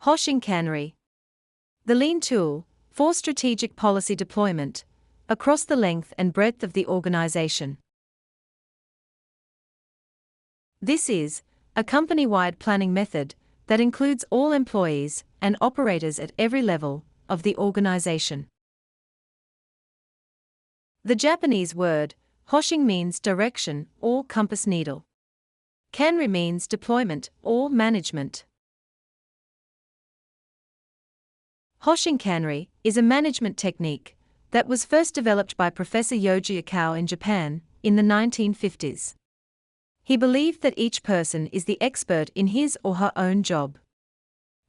Hoshin Kanri. The lean tool for strategic policy deployment across the length and breadth of the organization. This is a company-wide planning method that includes all employees and operators at every level of the organization. The Japanese word Hoshin means direction or compass needle. Kanri means deployment or management. Hoshin Kanri is a management technique that was first developed by Professor Yoji Akao in Japan in the 1950s. He believed that each person is the expert in his or her own job.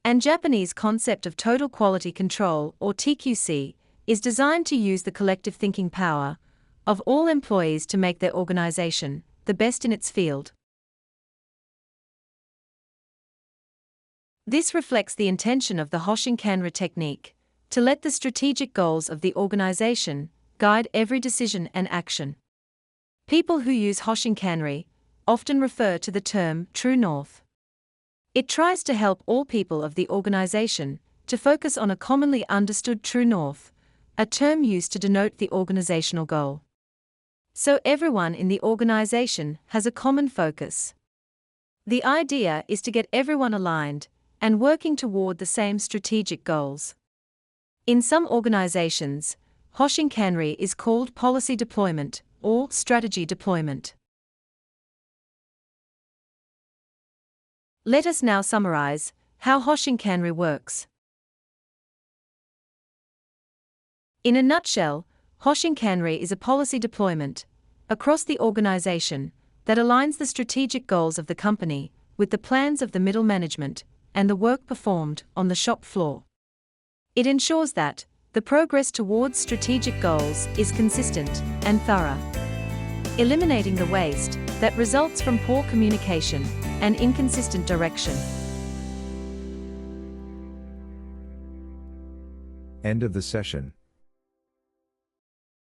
And Japanese concept of total quality control or TQC is designed to use the collective thinking power of all employees to make their organization the best in its field. This reflects the intention of the Hoshin Kanri technique to let the strategic goals of the organization guide every decision and action. People who use Hoshin Kanri often refer to the term true north. It tries to help all people of the organization to focus on a commonly understood true north, a term used to denote the organizational goal. So everyone in the organization has a common focus. The idea is to get everyone aligned and working toward the same strategic goals. In some organizations, Hoshin Kanri is called policy deployment or strategy deployment. Let us now summarize how Hoshin Kanri works. In a nutshell, Hoshin Kanri is a policy deployment across the organization that aligns the strategic goals of the company with the plans of the middle management and the work performed on the shop floor. It ensures that the progress towards strategic goals is consistent and thorough, eliminating the waste that results from poor communication and inconsistent direction. End of the session.